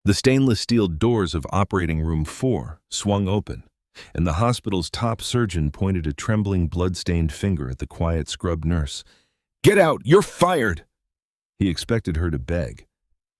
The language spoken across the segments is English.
The stainless steel doors of Operating Room 4 swung open, and the hospital's top surgeon pointed a trembling, blood-stained finger at the quiet scrub nurse. "Get out! You're fired!" He expected her to beg.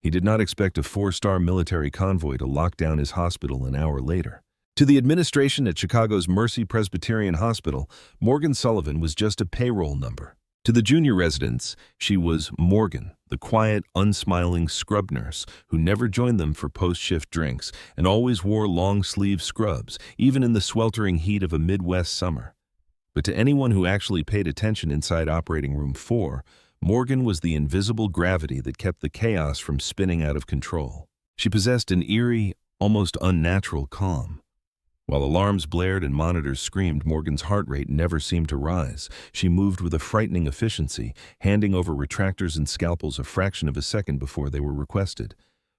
He did not expect a 4-star military convoy to lock down his hospital an hour later. To the administration at Chicago's Mercy Presbyterian Hospital, Morgan Sullivan was just a payroll number. To the junior residents, she was Morgan, the quiet, unsmiling scrub nurse who never joined them for post-shift drinks and always wore long-sleeve scrubs, even in the sweltering heat of a Midwest summer. But to anyone who actually paid attention inside Operating Room 4, Morgan was the invisible gravity that kept the chaos from spinning out of control. She possessed an eerie, almost unnatural calm. While alarms blared and monitors screamed, Morgan's heart rate never seemed to rise. She moved with a frightening efficiency, handing over retractors and scalpels a fraction of a second before they were requested.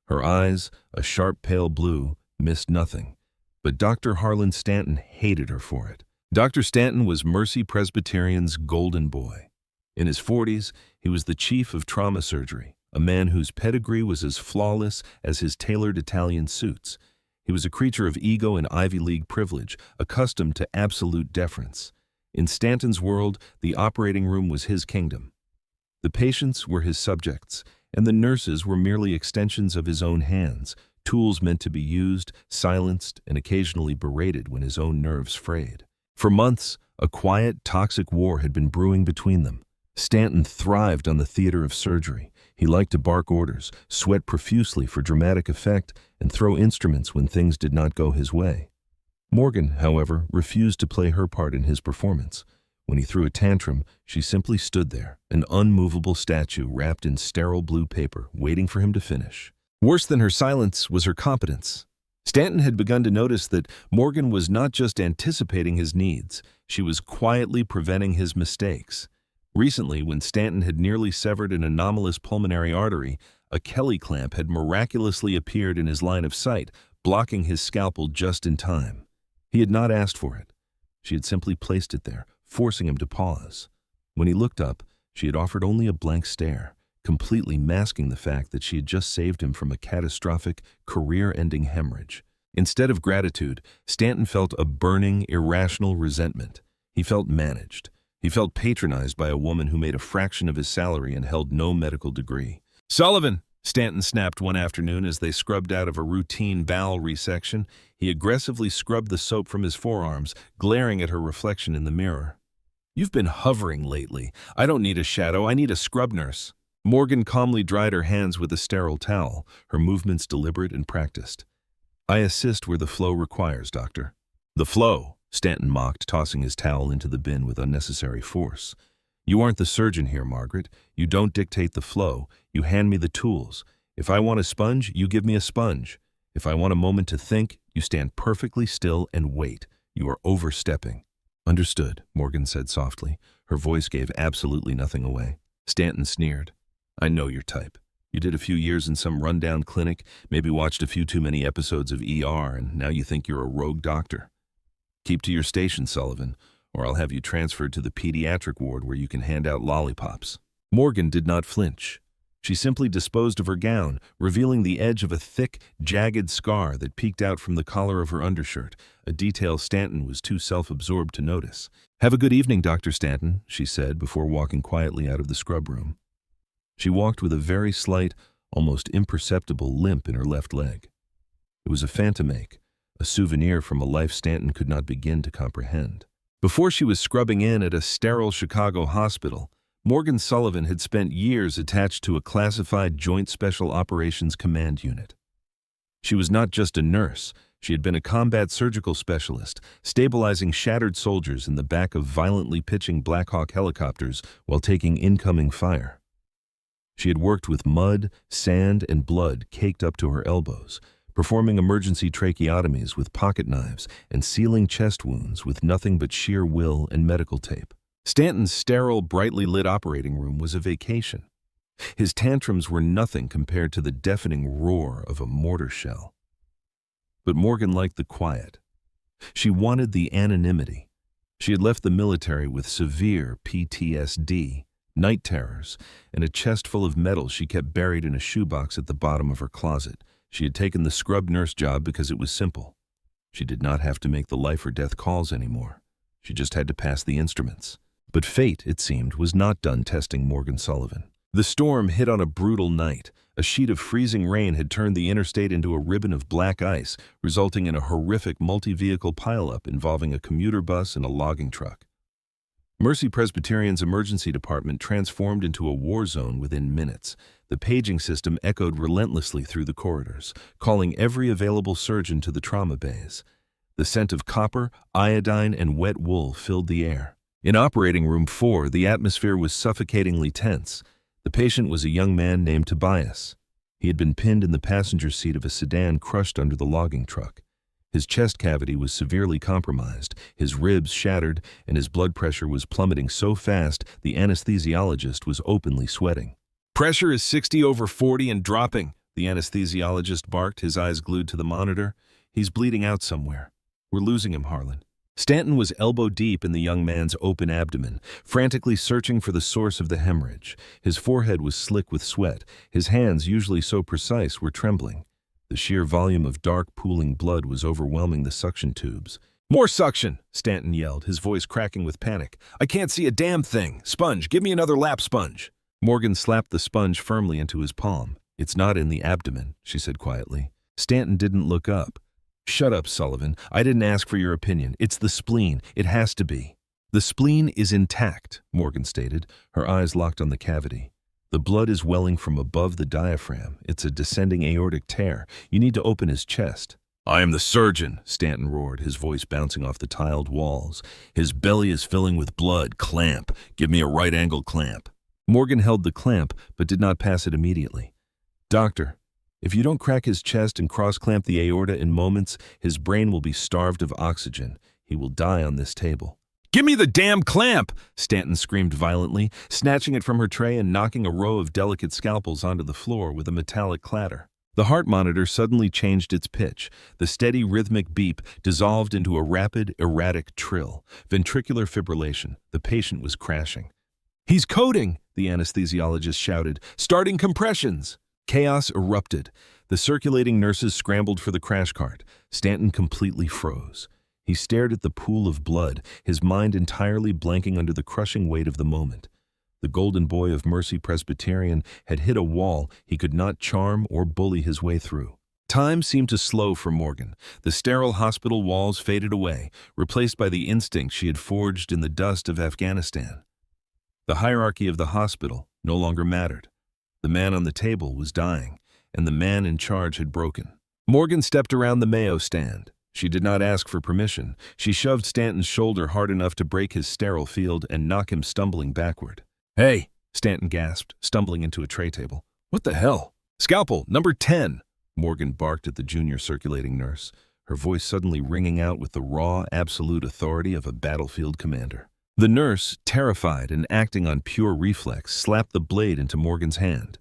Her eyes, a sharp pale blue, missed nothing. But Dr. Harlan Stanton hated her for it. Dr. Stanton was Mercy Presbyterian's golden boy. In his 40s, he was the chief of trauma surgery, a man whose pedigree was as flawless as his tailored Italian suits. He was a creature of ego and Ivy League privilege, accustomed to absolute deference. In Stanton's world, the operating room was his kingdom. The patients were his subjects, and the nurses were merely extensions of his own hands, tools meant to be used, silenced, and occasionally berated when his own nerves frayed. For months, a quiet, toxic war had been brewing between them. Stanton thrived on the theater of surgery. He liked to bark orders, sweat profusely for dramatic effect, and throw instruments when things did not go his way. Morgan, however, refused to play her part in his performance. When he threw a tantrum, she simply stood there, an unmovable statue wrapped in sterile blue paper, waiting for him to finish. Worse than her silence was her competence. Stanton had begun to notice that Morgan was not just anticipating his needs, she was quietly preventing his mistakes. Recently, when Stanton had nearly severed an anomalous pulmonary artery, a Kelly clamp had miraculously appeared in his line of sight, blocking his scalpel just in time. He had not asked for it. She had simply placed it there, forcing him to pause. When he looked up, she had offered only a blank stare, completely masking the fact that she had just saved him from a catastrophic, career-ending hemorrhage. Instead of gratitude, Stanton felt a burning, irrational resentment. He felt managed. He felt patronized by a woman who made a fraction of his salary and held no medical degree. "Sullivan!" Stanton snapped one afternoon as they scrubbed out of a routine bowel resection. He aggressively scrubbed the soap from his forearms, glaring at her reflection in the mirror. "You've been hovering lately. I don't need a shadow, I need a scrub nurse." Morgan calmly dried her hands with a sterile towel, her movements deliberate and practiced. "I assist where the flow requires, doctor." "The flow?" Stanton mocked, tossing his towel into the bin with unnecessary force. "You aren't the surgeon here, Margaret. You don't dictate the flow. You hand me the tools. If I want a sponge, you give me a sponge. If I want a moment to think, you stand perfectly still and wait. You are overstepping." "Understood," Morgan said softly. Her voice gave absolutely nothing away. Stanton sneered. "I know your type. You did a few years in some rundown clinic, maybe watched a few too many episodes of ER, and now you think you're a rogue doctor. Keep to your station, Sullivan, or I'll have you transferred to the pediatric ward where you can hand out lollipops." Morgan did not flinch. She simply disposed of her gown, revealing the edge of a thick, jagged scar that peeked out from the collar of her undershirt, a detail Stanton was too self-absorbed to notice. "Have a good evening, Dr. Stanton," she said before walking quietly out of the scrub room. She walked with a very slight, almost imperceptible limp in her left leg. It was a phantom ache, a souvenir from a life Stanton could not begin to comprehend. Before she was scrubbing in at a sterile Chicago hospital, Morgan Sullivan had spent years attached to a classified Joint Special Operations Command unit. She was not just a nurse, she had been a combat surgical specialist, stabilizing shattered soldiers in the back of violently pitching Black Hawk helicopters while taking incoming fire. She had worked with mud, sand, and blood caked up to her elbows, performing emergency tracheotomies with pocket knives and sealing chest wounds with nothing but sheer will and medical tape. Stanton's sterile, brightly lit operating room was a vacation. His tantrums were nothing compared to the deafening roar of a mortar shell. But Morgan liked the quiet. She wanted the anonymity. She had left the military with severe PTSD, night terrors, and a chest full of medals she kept buried in a shoebox at the bottom of her closet. She had taken the scrub nurse job because it was simple. She did not have to make the life or death calls anymore. She just had to pass the instruments. But fate, it seemed, was not done testing Morgan Sullivan. The storm hit on a brutal night. A sheet of freezing rain had turned the interstate into a ribbon of black ice, resulting in a horrific multi-vehicle pileup involving a commuter bus and a logging truck. Mercy Presbyterian's emergency department transformed into a war zone within minutes. The paging system echoed relentlessly through the corridors, calling every available surgeon to the trauma bays. The scent of copper, iodine, and wet wool filled the air. In operating room 4, the atmosphere was suffocatingly tense. The patient was a young man named Tobias. He had been pinned in the passenger seat of a sedan crushed under the logging truck. His chest cavity was severely compromised, his ribs shattered, and his blood pressure was plummeting so fast the anesthesiologist was openly sweating. "Pressure is 60/40 and dropping," the anesthesiologist barked, his eyes glued to the monitor. "He's bleeding out somewhere. We're losing him, Harlan." Stanton was elbow-deep in the young man's open abdomen, frantically searching for the source of the hemorrhage. His forehead was slick with sweat. His hands, usually so precise, were trembling. The sheer volume of dark, pooling blood was overwhelming the suction tubes. "More suction!" Stanton yelled, his voice cracking with panic. "I can't see a damn thing! Sponge, give me another lap sponge!" Morgan slapped the sponge firmly into his palm. "It's not in the abdomen," she said quietly. Stanton didn't look up. "Shut up, Sullivan. I didn't ask for your opinion. It's the spleen. It has to be." "The spleen is intact," Morgan stated, her eyes locked on the cavity. "The blood is welling from above the diaphragm. It's a descending aortic tear. You need to open his chest." "I am the surgeon," Stanton roared, his voice bouncing off the tiled walls. "His belly is filling with blood. Clamp. Give me a right-angle clamp." Morgan held the clamp, but did not pass it immediately. "Doctor, if you don't crack his chest and cross-clamp the aorta in moments, his brain will be starved of oxygen. He will die on this table." "Give me the damn clamp!" Stanton screamed violently, snatching it from her tray and knocking a row of delicate scalpels onto the floor with a metallic clatter. The heart monitor suddenly changed its pitch. The steady rhythmic beep dissolved into a rapid, erratic trill. Ventricular fibrillation. The patient was crashing. "He's coding!" the anesthesiologist shouted. "Starting compressions!" Chaos erupted. The circulating nurses scrambled for the crash cart. Stanton completely froze. He stared at the pool of blood, his mind entirely blanking under the crushing weight of the moment. The golden boy of Mercy Presbyterian had hit a wall he could not charm or bully his way through. Time seemed to slow for Morgan. The sterile hospital walls faded away, replaced by the instinct she had forged in the dust of Afghanistan. The hierarchy of the hospital no longer mattered. The man on the table was dying, and the man in charge had broken. Morgan stepped around the Mayo stand. She did not ask for permission. She shoved Stanton's shoulder hard enough to break his sterile field and knock him stumbling backward. "Hey!" Stanton gasped, stumbling into a tray table. "What the hell?" "Scalpel, number 10!" Morgan barked at the junior circulating nurse, her voice suddenly ringing out with the raw, absolute authority of a battlefield commander. The nurse, terrified and acting on pure reflex, slapped the blade into Morgan's hand.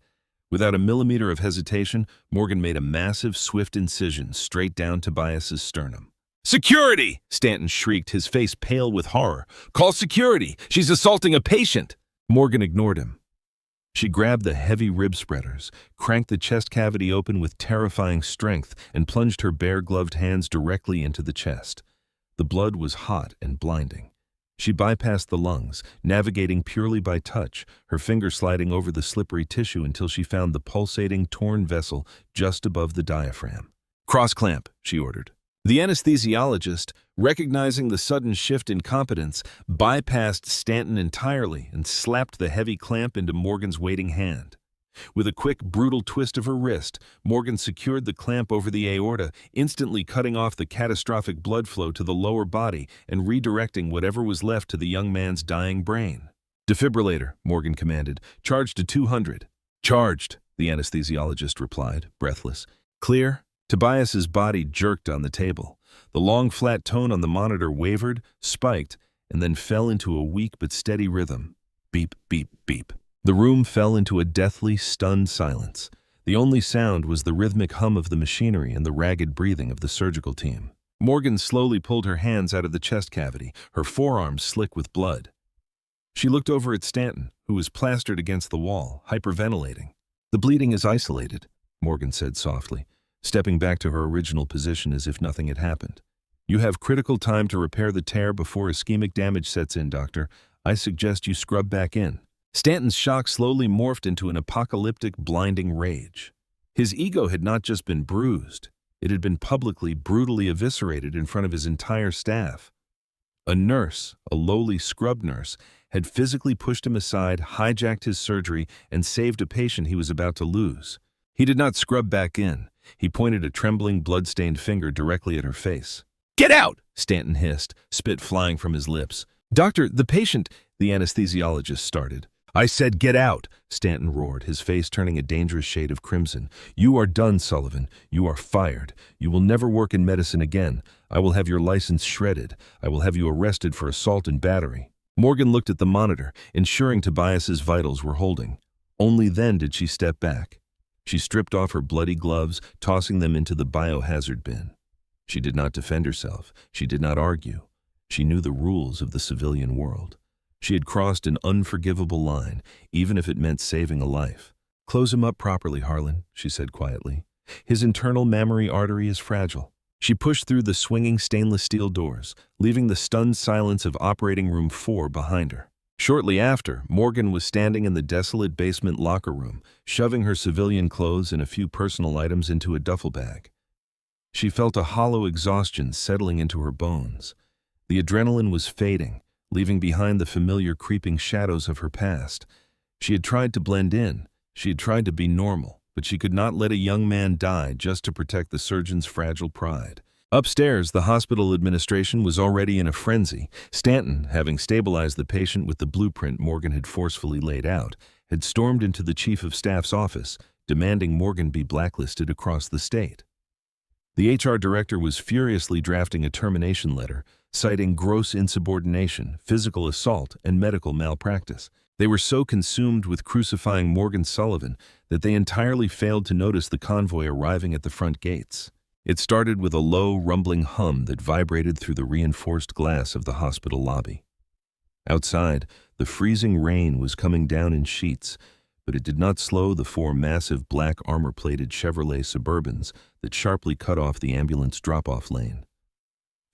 Without a millimeter of hesitation, Morgan made a massive, swift incision straight down Tobias's sternum. "Security!" Stanton shrieked, his face pale with horror. "Call security! She's assaulting a patient!" Morgan ignored him. She grabbed the heavy rib spreaders, cranked the chest cavity open with terrifying strength, and plunged her bare-gloved hands directly into the chest. The blood was hot and blinding. She bypassed the lungs, navigating purely by touch, her finger sliding over the slippery tissue until she found the pulsating, torn vessel just above the diaphragm. "Cross-clamp," she ordered. The anesthesiologist, recognizing the sudden shift in competence, bypassed Stanton entirely and slapped the heavy clamp into Morgan's waiting hand. With a quick, brutal twist of her wrist, Morgan secured the clamp over the aorta, instantly cutting off the catastrophic blood flow to the lower body and redirecting whatever was left to the young man's dying brain. "Defibrillator," Morgan commanded. "Charge to 200. "Charged," the anesthesiologist replied, breathless. "Clear?" Tobias's body jerked on the table. The long, flat tone on the monitor wavered, spiked, and then fell into a weak but steady rhythm. Beep, beep, beep. The room fell into a deathly, stunned silence. The only sound was the rhythmic hum of the machinery and the ragged breathing of the surgical team. Morgan slowly pulled her hands out of the chest cavity, her forearms slick with blood. She looked over at Stanton, who was plastered against the wall, hyperventilating. "The bleeding is isolated," Morgan said softly. stepping back to her original position as if nothing had happened. "You have critical time to repair the tear before ischemic damage sets in, doctor. I suggest you scrub back in." Stanton's shock slowly morphed into an apocalyptic, blinding rage. His ego had not just been bruised, it had been publicly, brutally eviscerated in front of his entire staff. A nurse, a lowly scrub nurse, had physically pushed him aside, hijacked his surgery, and saved a patient he was about to lose. He did not scrub back in. He pointed a trembling, blood-stained finger directly at her face. "Get out!" Stanton hissed, spit flying from his lips. "Doctor, the patient," the anesthesiologist started. "I said get out," Stanton roared, his face turning a dangerous shade of crimson. "You are done, Sullivan. You are fired. You will never work in medicine again. I will have your license shredded. I will have you arrested for assault and battery." Morgan looked at the monitor, ensuring Tobias's vitals were holding. Only then did she step back. She stripped off her bloody gloves, tossing them into the biohazard bin. She did not defend herself. She did not argue. She knew the rules of the civilian world. She had crossed an unforgivable line, even if it meant saving a life. "Close him up properly, Harlan," she said quietly. "His internal mammary artery is fragile." She pushed through the swinging stainless steel doors, leaving the stunned silence of operating room 4 behind her. Shortly after, Morgan was standing in the desolate basement locker room, shoving her civilian clothes and a few personal items into a duffel bag. She felt a hollow exhaustion settling into her bones. The adrenaline was fading, leaving behind the familiar creeping shadows of her past. She had tried to blend in. She had tried to be normal, but she could not let a young man die just to protect the surgeon's fragile pride. Upstairs, the hospital administration was already in a frenzy. Stanton, having stabilized the patient with the blueprint Morgan had forcefully laid out, had stormed into the chief of staff's office, demanding Morgan be blacklisted across the state. The HR director was furiously drafting a termination letter, citing gross insubordination, physical assault, and medical malpractice. They were so consumed with crucifying Morgan Sullivan that they entirely failed to notice the convoy arriving at the front gates. It started with a low, rumbling hum that vibrated through the reinforced glass of the hospital lobby. Outside, the freezing rain was coming down in sheets, but it did not slow the 4 massive black armor-plated Chevrolet Suburbans that sharply cut off the ambulance drop-off lane.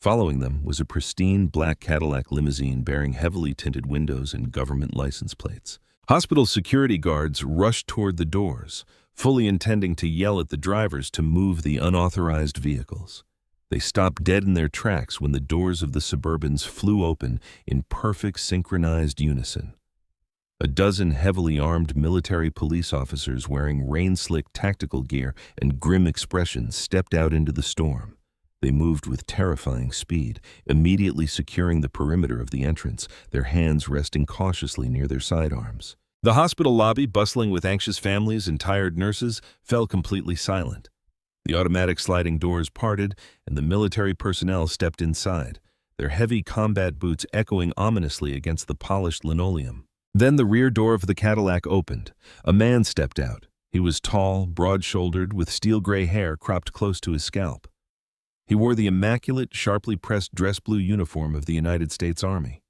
Following them was a pristine black Cadillac limousine bearing heavily tinted windows and government license plates. Hospital security guards rushed toward the doors, fully intending to yell at the drivers to move the unauthorized vehicles. They stopped dead in their tracks when the doors of the Suburbans flew open in perfect synchronized unison. A dozen heavily armed military police officers wearing rain-slick tactical gear and grim expressions stepped out into the storm. They moved with terrifying speed, immediately securing the perimeter of the entrance, their hands resting cautiously near their sidearms. The hospital lobby, bustling with anxious families and tired nurses, fell completely silent. The automatic sliding doors parted, and the military personnel stepped inside, their heavy combat boots echoing ominously against the polished linoleum. Then the rear door of the Cadillac opened. A man stepped out. He was tall, broad-shouldered, with steel-gray hair cropped close to his scalp. He wore the immaculate, sharply pressed dress blue uniform of the United States Army.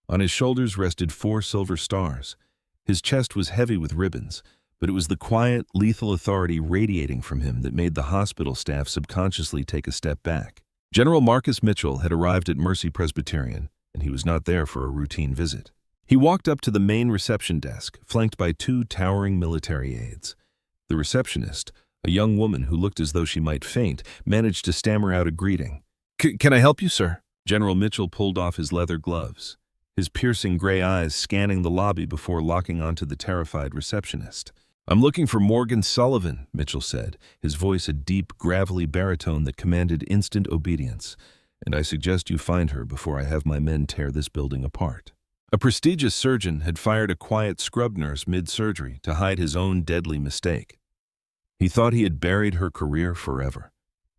On his shoulders rested 4 silver stars. His chest was heavy with ribbons, but it was the quiet, lethal authority radiating from him that made the hospital staff subconsciously take a step back. General Marcus Mitchell had arrived at Mercy Presbyterian, and he was not there for a routine visit. He walked up to the main reception desk, flanked by 2 towering military aides. The receptionist, a young woman who looked as though she might faint, managed to stammer out a greeting. Can I help you, sir?" General Mitchell pulled off his leather gloves, his piercing gray eyes scanning the lobby before locking onto the terrified receptionist. "I'm looking for Morgan Sullivan," Mitchell said, his voice a deep, gravelly baritone that commanded instant obedience. "And I suggest you find her before I have my men tear this building apart." A prestigious surgeon had fired a quiet scrub nurse mid-surgery to hide his own deadly mistake. He thought he had buried her career forever,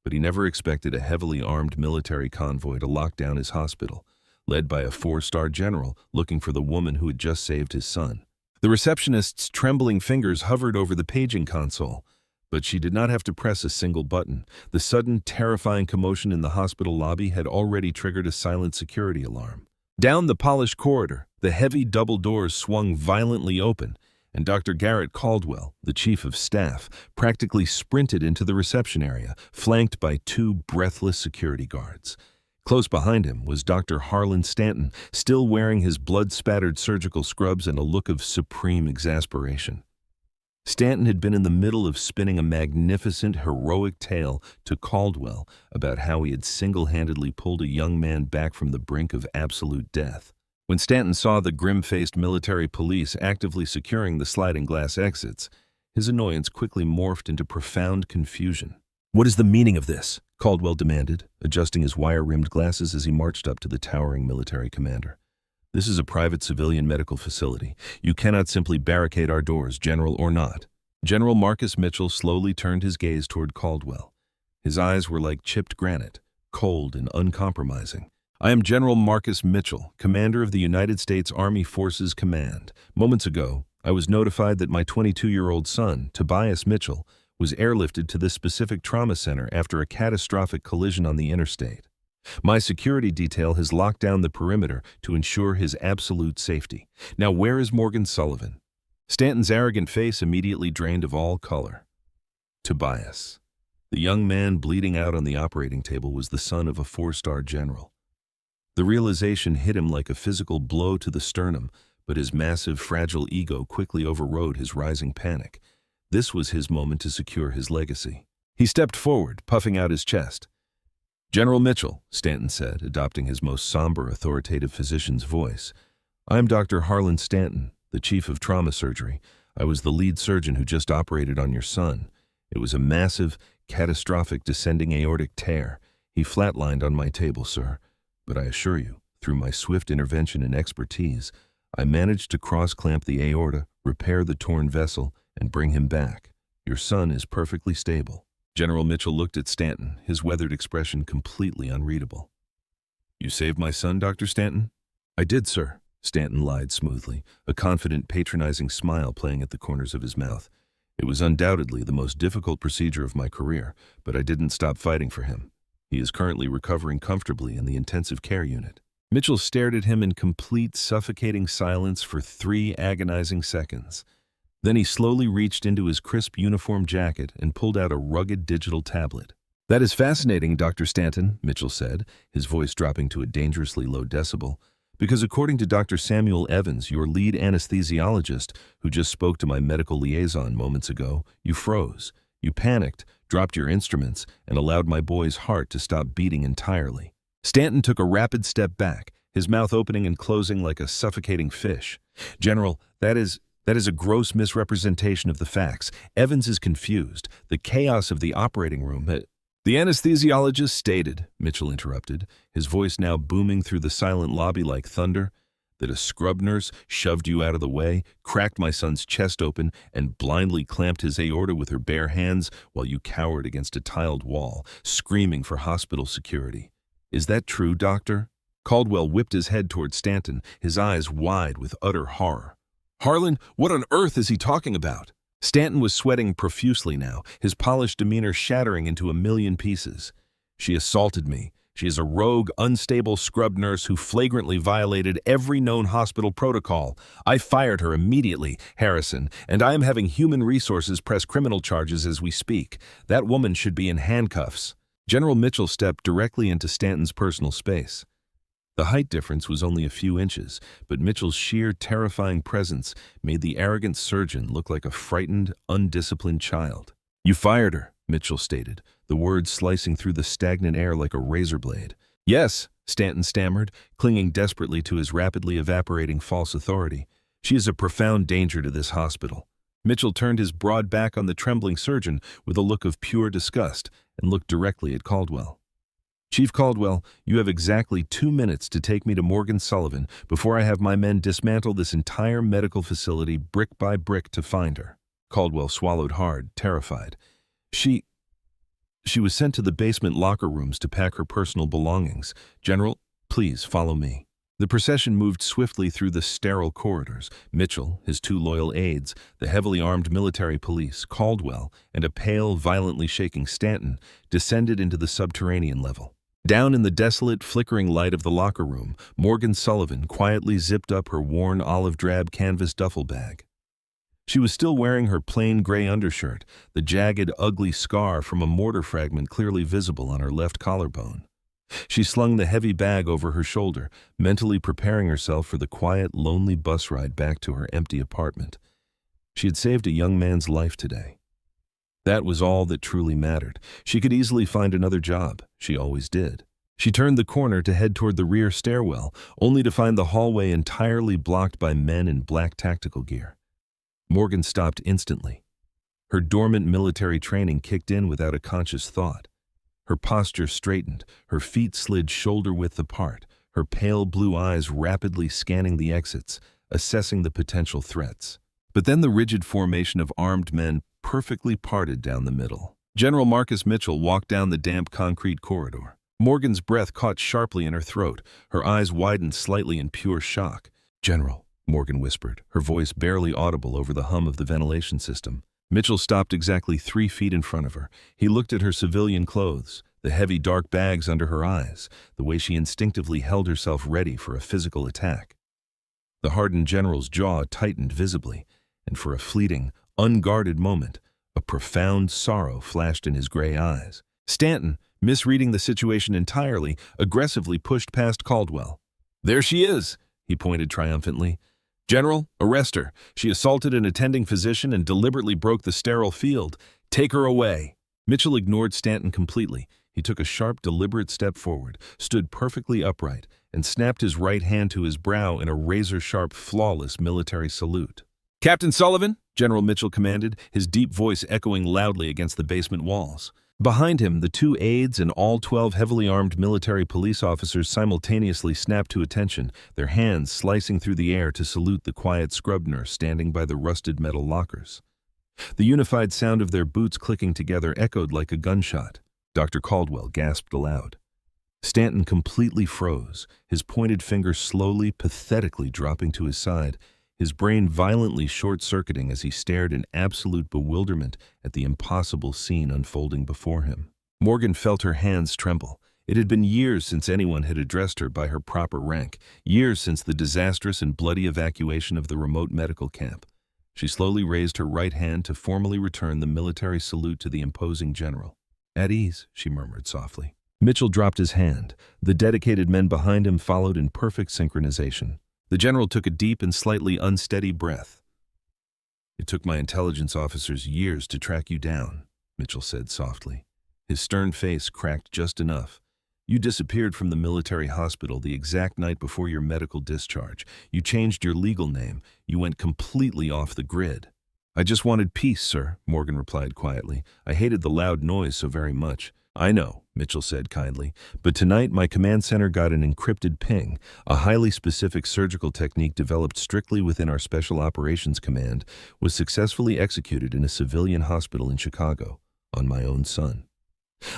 but he never expected a heavily armed military convoy to lock down his hospital, led by a 4-star general looking for the woman who had just saved his son. The receptionist's trembling fingers hovered over the paging console, but she did not have to press a single button. The sudden, terrifying commotion in the hospital lobby had already triggered a silent security alarm. Down the polished corridor, the heavy double doors swung violently open, and Dr. Garrett Caldwell, the chief of staff, practically sprinted into the reception area, flanked by two breathless security guards. Close behind him was Dr. Harlan Stanton, still wearing his blood-spattered surgical scrubs and a look of supreme exasperation. Stanton had been in the middle of spinning a magnificent, heroic tale to Caldwell about how he had single-handedly pulled a young man back from the brink of absolute death. When Stanton saw the grim-faced military police actively securing the sliding glass exits, his annoyance quickly morphed into profound confusion. "What is the meaning of this?" Caldwell demanded, adjusting his wire-rimmed glasses as he marched up to the towering military commander. "This is a private civilian medical facility. You cannot simply barricade our doors, General or not." General Marcus Mitchell slowly turned his gaze toward Caldwell. His eyes were like chipped granite, cold and uncompromising. "I am General Marcus Mitchell, commander of the United States Army Forces Command. Moments ago, I was notified that my 22-year-old son, Tobias Mitchell, was airlifted to this specific trauma center after a catastrophic collision on the interstate. My security detail has locked down the perimeter to ensure his absolute safety. Now where is Morgan Sullivan?" Stanton's arrogant face immediately drained of all color. Tobias. The young man bleeding out on the operating table was the son of a 4-star general. The realization hit him like a physical blow to the sternum, but his massive, fragile ego quickly overrode his rising panic. This was his moment to secure his legacy. He stepped forward, puffing out his chest. "General Mitchell," Stanton said, adopting his most somber, authoritative physician's voice, "I am Dr. Harlan Stanton, the chief of trauma surgery. I was the lead surgeon who just operated on your son. It was a massive, catastrophic descending aortic tear. He flatlined on my table, sir. But I assure you, through my swift intervention and expertise, I managed to cross-clamp the aorta, repair the torn vessel, and bring him back. Your son is perfectly stable." General Mitchell looked at Stanton, his weathered expression completely unreadable. "You saved my son, Dr. Stanton?" "I did, sir," Stanton lied smoothly, a confident, patronizing smile playing at the corners of his mouth. "It was undoubtedly the most difficult procedure of my career, but I didn't stop fighting for him. He is currently recovering comfortably in the intensive care unit." Mitchell stared at him in complete, suffocating silence for 3 agonizing seconds. Then he slowly reached into his crisp uniform jacket and pulled out a rugged digital tablet. "That is fascinating, Dr. Stanton," Mitchell said, his voice dropping to a dangerously low decibel, "because according to Dr. Samuel Evans, your lead anesthesiologist, who just spoke to my medical liaison moments ago, you froze. You panicked, dropped your instruments, and allowed my boy's heart to stop beating entirely." Stanton took a rapid step back, his mouth opening and closing like a suffocating fish. "General, that is a gross misrepresentation of the facts. Evans is confused. The chaos of the operating room..." "The anesthesiologist stated," Mitchell interrupted, his voice now booming through the silent lobby like thunder, "that a scrub nurse shoved you out of the way, cracked my son's chest open, and blindly clamped his aorta with her bare hands while you cowered against a tiled wall, screaming for hospital security. Is that true, doctor?" Caldwell whipped his head toward Stanton, his eyes wide with utter horror. "Harlan, what on earth is he talking about?" Stanton was sweating profusely now, his polished demeanor shattering into a million pieces. "She assaulted me. She is a rogue, unstable scrub nurse who flagrantly violated every known hospital protocol. I fired her immediately, Harrison, and I am having human resources press criminal charges as we speak. That woman should be in handcuffs." General Mitchell stepped directly into Stanton's personal space. The height difference was only a few inches, but Mitchell's sheer, terrifying presence made the arrogant surgeon look like a frightened, undisciplined child. "You fired her," Mitchell stated, the words slicing through the stagnant air like a razor blade. "Yes," Stanton stammered, clinging desperately to his rapidly evaporating false authority. "She is a profound danger to this hospital." Mitchell turned his broad back on the trembling surgeon with a look of pure disgust and looked directly at Caldwell. "Chief Caldwell, you have exactly 2 minutes to take me to Morgan Sullivan before I have my men dismantle this entire medical facility brick by brick to find her." Caldwell swallowed hard, terrified. She was sent to the basement locker rooms to pack her personal belongings. "General, please follow me." The procession moved swiftly through the sterile corridors. Mitchell, his 2 loyal aides, the heavily armed military police, Caldwell, and a pale, violently shaking Stanton descended into the subterranean level. Down in the desolate, flickering light of the locker room, Morgan Sullivan quietly zipped up her worn olive-drab canvas duffel bag. She was still wearing her plain gray undershirt, the jagged, ugly scar from a mortar fragment clearly visible on her left collarbone. She slung the heavy bag over her shoulder, mentally preparing herself for the quiet, lonely bus ride back to her empty apartment. She had saved a young man's life today. That was all that truly mattered. She could easily find another job. She always did. She turned the corner to head toward the rear stairwell, only to find the hallway entirely blocked by men in black tactical gear. Morgan stopped instantly. Her dormant military training kicked in without a conscious thought. Her posture straightened, her feet slid shoulder-width apart, her pale blue eyes rapidly scanning the exits, assessing the potential threats. But then the rigid formation of armed men perfectly parted down the middle. General Marcus Mitchell walked down the damp concrete corridor. Morgan's breath caught sharply in her throat, her eyes widened slightly in pure shock. "General," Morgan whispered, her voice barely audible over the hum of the ventilation system. Mitchell stopped exactly 3 feet in front of her. He looked at her civilian clothes, the heavy dark bags under her eyes, the way she instinctively held herself ready for a physical attack. The hardened general's jaw tightened visibly, and for a fleeting, unguarded moment, a profound sorrow flashed in his gray eyes. Stanton, misreading the situation entirely, aggressively pushed past Caldwell. "There she is," he pointed triumphantly. "General, arrest her. She assaulted an attending physician and deliberately broke the sterile field. Take her away." Mitchell ignored Stanton completely. He took a sharp, deliberate step forward, stood perfectly upright, and snapped his right hand to his brow in a razor-sharp, flawless military salute. "Captain Sullivan," General Mitchell commanded, his deep voice echoing loudly against the basement walls. Behind him, the 2 aides and all 12 heavily armed military police officers simultaneously snapped to attention, their hands slicing through the air to salute the quiet scrub nurse standing by the rusted metal lockers. The unified sound of their boots clicking together echoed like a gunshot. Dr. Caldwell gasped aloud. Stanton completely froze, his pointed finger slowly, pathetically dropping to his side, his brain violently short-circuiting as he stared in absolute bewilderment at the impossible scene unfolding before him. Morgan felt her hands tremble. It had been years since anyone had addressed her by her proper rank, years since the disastrous and bloody evacuation of the remote medical camp. She slowly raised her right hand to formally return the military salute to the imposing general. "At ease," she murmured softly. Mitchell dropped his hand. The dedicated men behind him followed in perfect synchronization. The general took a deep and slightly unsteady breath. "It took my intelligence officers years to track you down," Mitchell said softly. His stern face cracked just enough. "You disappeared from the military hospital the exact night before your medical discharge. You changed your legal name. You went completely off the grid." "I just wanted peace, sir," Morgan replied quietly. "I hated the loud noise so very much." "I know," Mitchell said kindly, "but tonight my command center got an encrypted ping, a highly specific surgical technique developed strictly within our Special Operations Command, was successfully executed in a civilian hospital in Chicago, on my own son.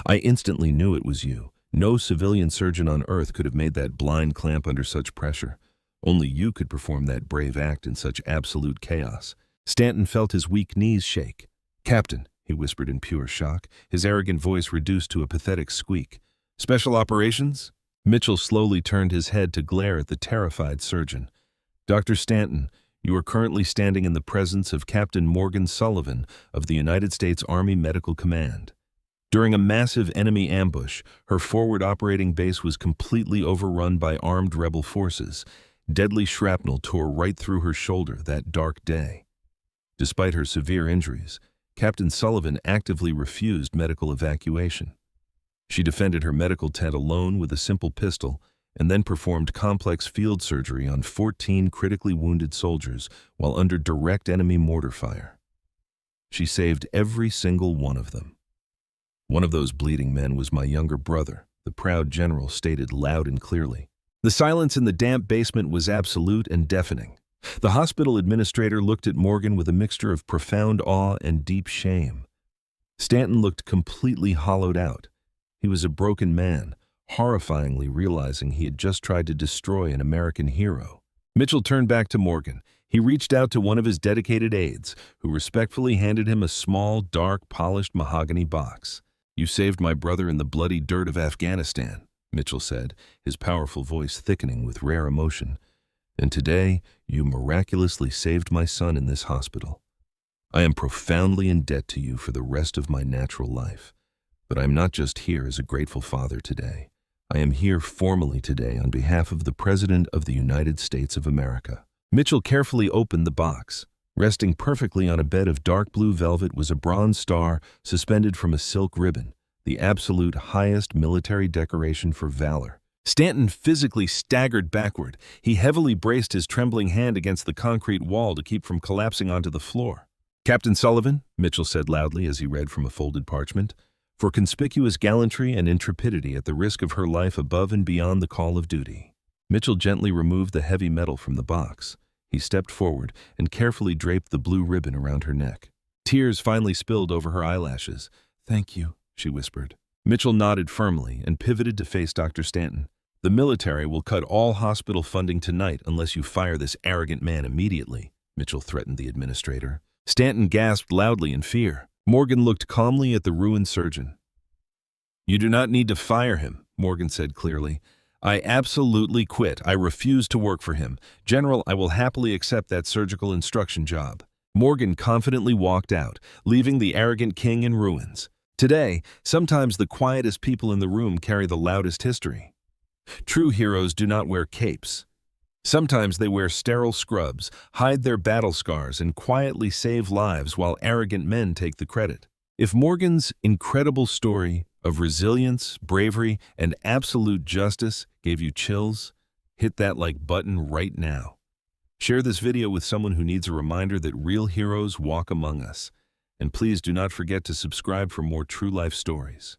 I instantly knew it was you. No civilian surgeon on Earth could have made that blind clamp under such pressure. Only you could perform that brave act in such absolute chaos." Stanton felt his weak knees shake. "Captain," he whispered in pure shock, his arrogant voice reduced to a pathetic squeak. "Special operations?" Mitchell slowly turned his head to glare at the terrified surgeon. "Dr. Stanton, you are currently standing in the presence of Captain Morgan Sullivan of the United States Army Medical Command. During a massive enemy ambush, her forward operating base was completely overrun by armed rebel forces. Deadly shrapnel tore right through her shoulder that dark day. Despite her severe injuries, Captain Sullivan actively refused medical evacuation. She defended her medical tent alone with a simple pistol and then performed complex field surgery on 14 critically wounded soldiers while under direct enemy mortar fire. She saved every single one of them. One of those bleeding men was my younger brother, the proud general stated loud and clearly. The silence in the damp basement was absolute and deafening. The hospital administrator looked at Morgan with a mixture of profound awe and deep shame. Stanton looked completely hollowed out. He was a broken man, horrifyingly realizing he had just tried to destroy an American hero. Mitchell turned back to Morgan. He reached out to one of his dedicated aides, who respectfully handed him a small, dark, polished mahogany box. "You saved my brother in the bloody dirt of Afghanistan," Mitchell said, his powerful voice thickening with rare emotion. "And today, you miraculously saved my son in this hospital. I am profoundly in debt to you for the rest of my natural life. But I am not just here as a grateful father today. I am here formally today on behalf of the President of the United States of America." Mitchell carefully opened the box. Resting perfectly on a bed of dark blue velvet was a bronze star suspended from a silk ribbon, the absolute highest military decoration for valor. Stanton physically staggered backward. He heavily braced his trembling hand against the concrete wall to keep from collapsing onto the floor. "Captain Sullivan," Mitchell said loudly as he read from a folded parchment, "for conspicuous gallantry and intrepidity at the risk of her life above and beyond the call of duty." Mitchell gently removed the heavy metal from the box. He stepped forward and carefully draped the blue ribbon around her neck. Tears finally spilled over her eyelashes. "Thank you," she whispered. Mitchell nodded firmly and pivoted to face Dr. Stanton. "The military will cut all hospital funding tonight unless you fire this arrogant man immediately," Mitchell threatened the administrator. Stanton gasped loudly in fear. Morgan looked calmly at the ruined surgeon. "You do not need to fire him," Morgan said clearly. "I absolutely quit. I refuse to work for him. General, I will happily accept that surgical instruction job." Morgan confidently walked out, leaving the arrogant king in ruins. Today, sometimes the quietest people in the room carry the loudest history. True heroes do not wear capes. Sometimes they wear sterile scrubs, hide their battle scars, and quietly save lives while arrogant men take the credit. If Morgan's incredible story of resilience, bravery, and absolute justice gave you chills, hit that like button right now. Share this video with someone who needs a reminder that real heroes walk among us. And please do not forget to subscribe for more true life stories.